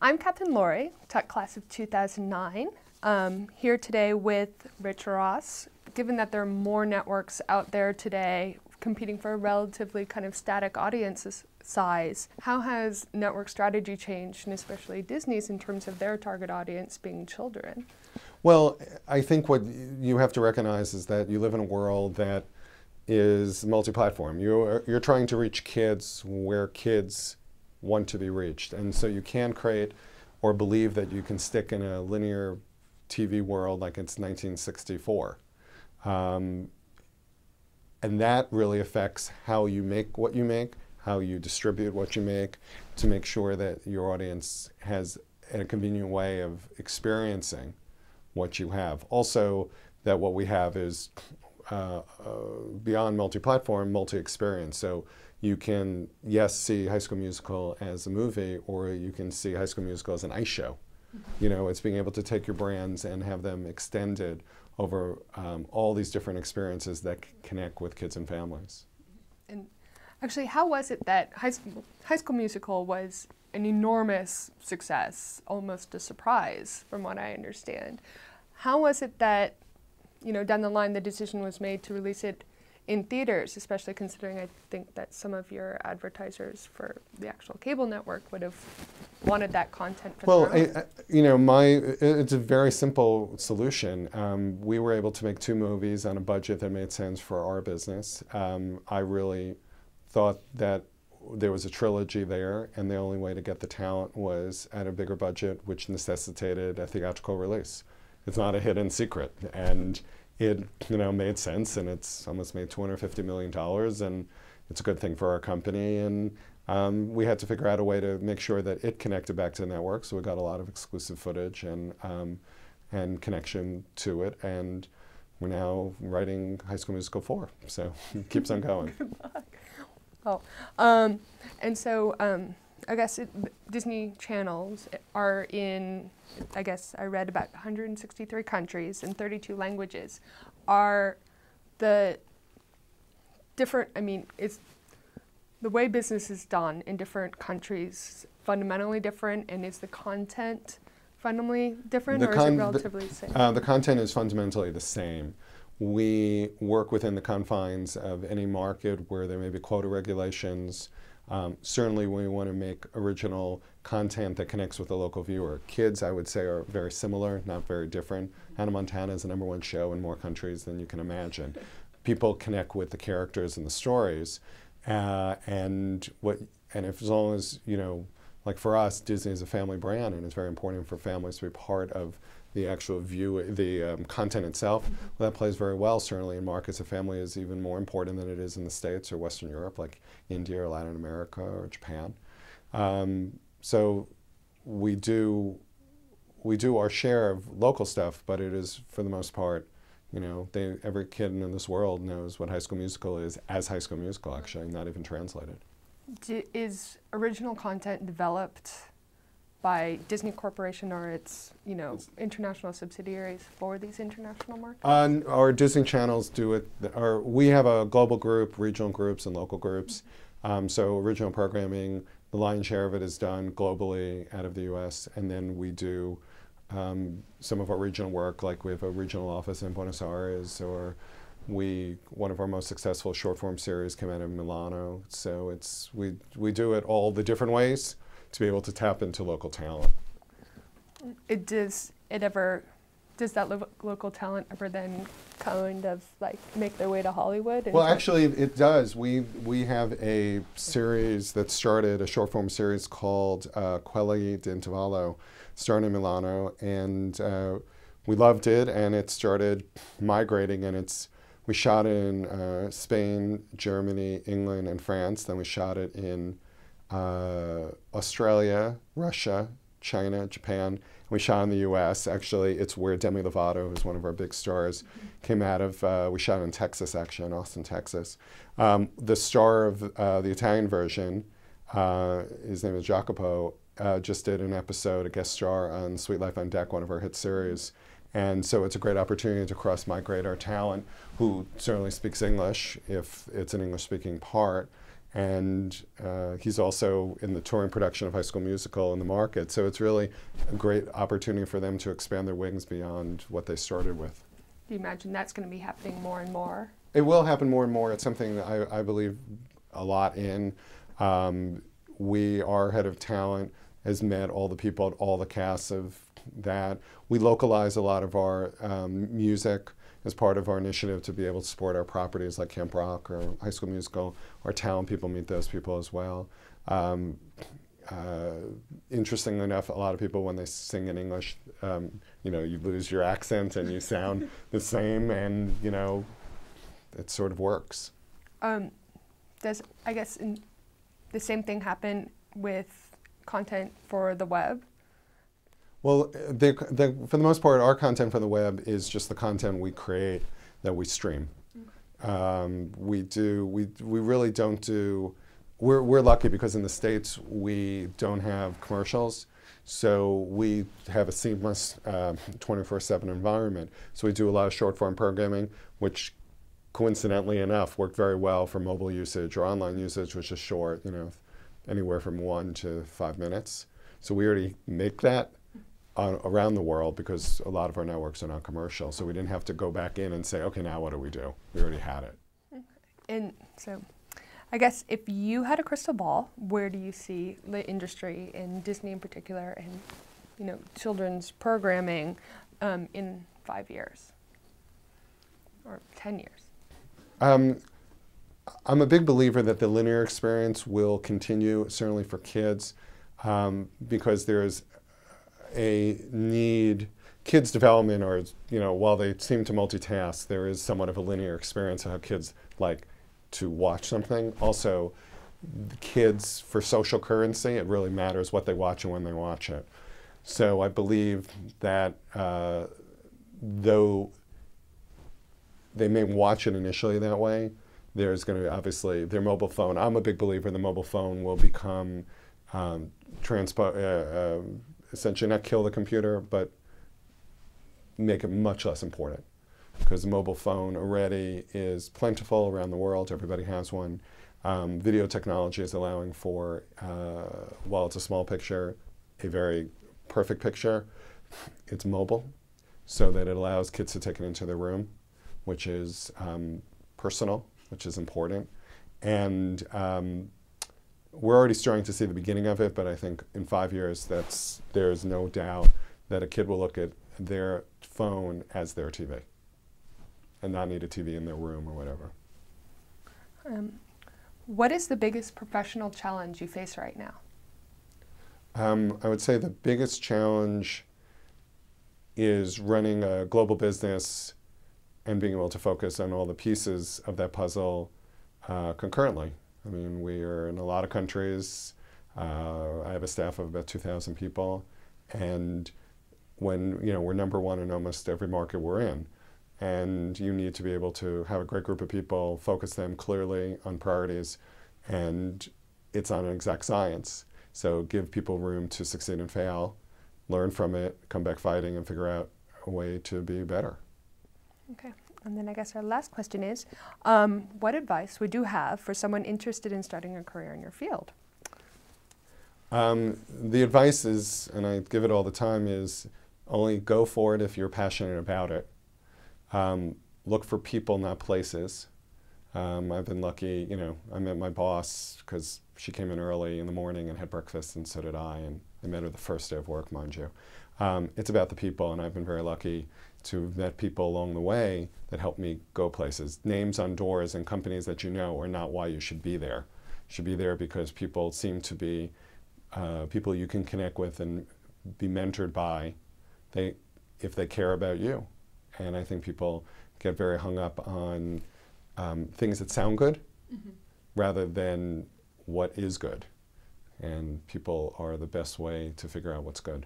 I'm Captain Lori, Tech Class of 2009, here today with Rich Ross. Given that there are more networks out there today competing for a relatively kind of static audience size, how has network strategy changed, and especially Disney's, in terms of their target audience being children? Well, I think what you have to recognize is that you live in a world that is multi-platform. You're trying to reach kids where kids want to be reached. And so you can't create or believe that you can stick in a linear TV world like it's 1964. And that really affects how you make what you make, how you distribute what you make, to make sure that your audience has a convenient way of experiencing what you have. Also, that what we have is beyond multi-platform, multi-experience. So you can, yes, see High School Musical as a movie, or you can see High School Musical as an ice show. You know, it's being able to take your brands and have them extended over all these different experiences that connect with kids and families. And actually, how was it that High School Musical was an enormous success, almost a surprise, from what I understand? How was it that, you know, down the line the decision was made to release it in theaters, especially considering I think that some of your advertisers for the actual cable network would have wanted that content for their own? You know, it's a very simple solution. We were able to make 2 movies on a budget that made sense for our business. I really thought that there was a trilogy there, and the only way to get the talent was at a bigger budget, which necessitated a theatrical release. It's not a hidden secret, and it, you know, made sense, and it's almost made $250 million, and it's a good thing for our company. And we had to figure out a way to make sure that it connected back to the network, so we got a lot of exclusive footage and connection to it, and we're now writing High School Musical 4, so it keeps on going. Good luck. Oh, and so I guess Disney channels are in, I guess I read, about 163 countries and 32 languages. Are the different, I mean, is the way business is done in different countries fundamentally different, and is the content fundamentally different, or is it relatively the same? The content is fundamentally the same. We work within the confines of any market where there may be quota regulations. Certainly we want to make original content that connects with the local viewer. Kids, I would say, are very similar, not very different. Hannah Montana is the #1 show in more countries than you can imagine. People connect with the characters and the stories, and if, as long as, you know, like for us, Disney is a family brand, and it's very important for families to be part of the actual content itself. Well, that plays very well. Certainly in markets, a family is even more important than it is in the States or Western Europe, like India or Latin America or Japan. So we do our share of local stuff, but it is, for the most part, you know, every kid in this world knows what High School Musical is as High School Musical, actually, not even translated. Is original content developed by Disney Corporation or its, you know, international subsidiaries for these international markets? Our Disney channels do it. We have a global group, regional groups, and local groups. So original programming, the lion's share of it is done globally out of the U.S., and then we do some of our regional work, like we have a regional office in Buenos Aires, or one of our most successful short-form series came out of Milano. So we do it all the different ways to be able to tap into local talent. Does that local talent ever then kind of like make their way to Hollywood? Well, actually, it does. We have a series that started, a short form series called Quelli d'Intervallo, started in Milano, and we loved it, and it started migrating, and we shot in Spain, Germany, England, and France. Then we shot it in Australia, Russia, China, Japan. We shot in the U.S. Actually, it's where Demi Lovato, who's one of our big stars, came out of. We shot in Texas, actually, in Austin, Texas. The star of the Italian version, his name is Jacopo, just did an episode, a guest star on Sweet Life on Deck, one of our hit series. And so it's a great opportunity to cross-migrate our talent, who certainly speaks English, if it's an English-speaking part, And he's also in the touring production of High School Musical in the market. So it's really a great opportunity for them to expand their wings beyond what they started with. Do you imagine that's going to be happening more and more? It will happen more and more. It's something that I believe a lot in. Our head of talent has met all the people at all the casts of that. We localize a lot of our music as part of our initiative to be able to support our properties like Camp Rock or High School Musical. Our talent people meet those people as well. Interestingly enough, a lot of people, when they sing in English, you know, you lose your accent and you sound the same, and you know, it sort of works. Does, I guess, the same thing happen with content for the web? Well, for the most part, our content for the web is just the content we create that we stream. We really don't do. We're lucky because in the States we don't have commercials, so we have a seamless 24/7 environment. So we do a lot of short form programming, which coincidentally enough worked very well for mobile usage or online usage, which is short, you know, anywhere from 1 to 5 minutes. So we already make that around the world because a lot of our networks are not commercial. So we didn't have to go back in and say, okay, now what do we do? We already had it. Okay. And so I guess if you had a crystal ball, where do you see the industry, and Disney in particular, and you know, children's programming in 5 years or 10 years? I'm a big believer that the linear experience will continue, certainly for kids, because there's a need. Kids' development, or you know, while they seem to multitask, there is somewhat of a linear experience of how kids like to watch something. Also, the kids, for social currency, it really matters what they watch and when they watch it. So I believe that though they may watch it initially that way, there's going to be obviously their mobile phone. I'm a big believer the mobile phone will become essentially not kill the computer, but make it much less important. Because the mobile phone already is plentiful around the world. Everybody has one. Video technology is allowing for, while it's a small picture, a very perfect picture. It's mobile, so that it allows kids to take it into their room, which is personal, which is important. And we're already starting to see the beginning of it, but I think in 5 years, there's no doubt that a kid will look at their phone as their TV and not need a TV in their room or whatever. What is the biggest professional challenge you face right now? I would say the biggest challenge is running a global business and being able to focus on all the pieces of that puzzle concurrently. I mean, we are in a lot of countries. I have a staff of about 2,000 people, and when we're number one in almost every market we're in, and you need to be able to have a great group of people, focus them clearly on priorities, and it's on an exact science. So give people room to succeed and fail, learn from it, come back fighting, and figure out a way to be better. Okay. And then I guess our last question is, what advice would you have for someone interested in starting a career in your field? The advice is, and I give it all the time, is only go for it if you're passionate about it. Look for people, not places. I've been lucky, I met my boss because she came in early in the morning and had breakfast, and so did I, and I met her the first day of work, mind you. It's about the people, and I've been very lucky to have met people along the way that helped me go places. Names on doors and companies that you know are not why you should be there. You should be there because people seem to be people you can connect with and be mentored by if they care about you. And I think people get very hung up on things that sound good rather than what is good. And people are the best way to figure out what's good.